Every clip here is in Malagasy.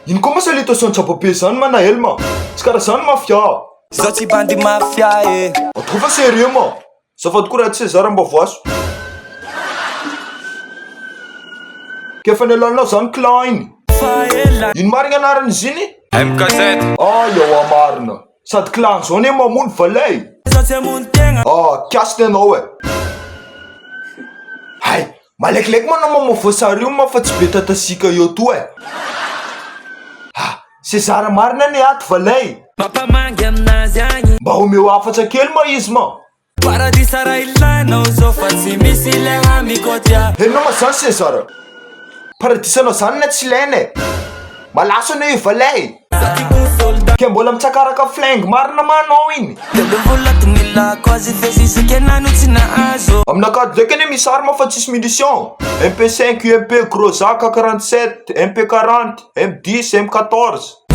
ino koa masalitasion tsapabe zany mana helma tsy karaha zany mafia zao tsy bandy mafia e atoko fa sérieux ma zafady koa raha tsy zara mba voaso kefa nialanao zany clan iny ino marigna anarany izy iny MKZ eo amarina sady clan zao ne mamono valay kiasy anao e hay malekileky manao mamavoasary io ma fa tsy be tatasika eo to e César marina ne ato valay mampamangy aminazy agny mba homeo afatsa kely ma izy ma paradisa raha ilanao zao fa tsy misy leha mikotia henonao ma zany César paradisanao zany na tsy ilaina malaso anao io valay ke mbola mitsakaraka flingue marina manao iny volatnilako azy fezisakena tsy nahazo aminakato ndraiky ane misy arma fa tsisy munition MP5 UMP Groza K47 MP40 M10 M14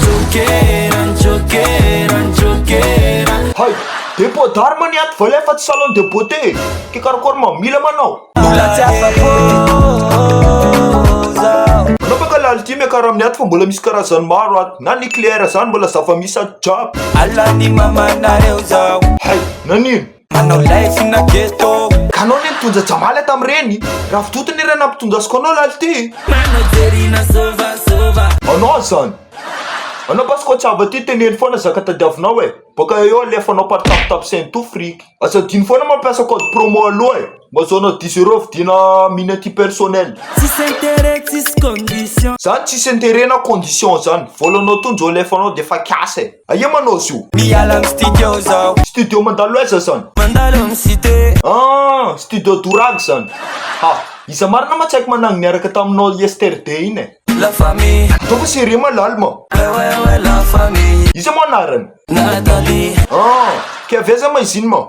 hay dépôt d'arme ni ato valay fa tsy salon de beauté ke karakory mamila manao anao baka lality karaha amin'ny ato fa mbola misy karazany maro ato na nucléaire zany mbola zava-misy ato jiaby alany mamanareo zao hay nanino manao laifina geto kanao ne nitonja jamaly tam'ireny raha fitotiny ireny ampitondasiko anao lality manao jerina sovasova anao zany anao basi koa tsy ava ty teneny foana zaka tadiavinao e baka eo alefanao par tapitapy to friky azadiny foana mampiasa code promo aloha e mba zaonao 10 euro vidina minute personnel tsisy intérêt tsisy condition zany tsisy intérêt na condition zany volanao tonjo alefanao de fa kiasa e aia manao zio miala amy studio zao studio mandalo aiza zany mandalo amy cité studio dourag zany iza marina ma tsy haiko managny niaraka taminao yesterday iny e la famille atao fa sérieux malalo ma ouais la famille iza mo anarany Nathalie ke aveza ma izy iny ma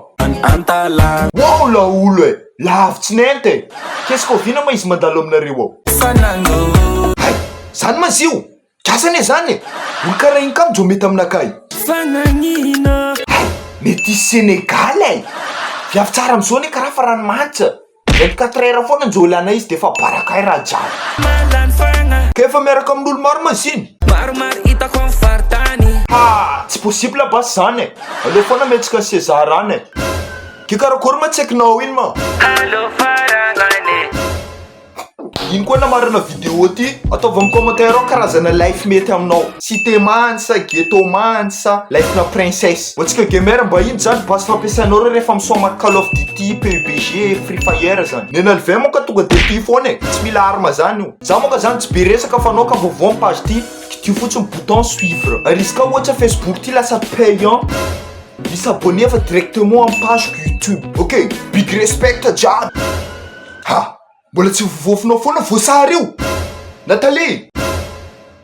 Antala wow la olo e lavitsy nente qu'est-ce qu'on vina ma izy mandalo aminareo ao Fanango hay zany ma zio kiasane zany e olo karaha iny ka mijo mety aminakay Fananino hay mety Sénégal e viavy tsara am'zao ne karaha fa ranomanitra 24 heures foana njolana izy de fa barakay raha jiaby Malan fagna ka efa miaraka amin'olo maro ma ziny maromaro hitako amy faritany tsy possible basy zany e aleo foana metsika César any e ke karakory ma tsy haikinao iny ma allo faragnane ino koa namarina vidéo ty ataovy amin'ny commentaire ao karazana life mety aminao cité mansa ghetto mansa life na princesse voantsika gamer mba iny zany basy fampiasanao reo rehefa misoma Call of Duty PUBG Free Fire zany nena lv moka tonga de ty foana e tsy mila arma zany io za moka zany tsy be resaka fa anao ka vaovao amy page ty kitio fotsiny bouton suivre ariska ohatra Facebook ty lasa payant misy abonné fa directement amy page YouTube ok big respect jiaby mbola tsy vovofinao foana voasary io Nathalie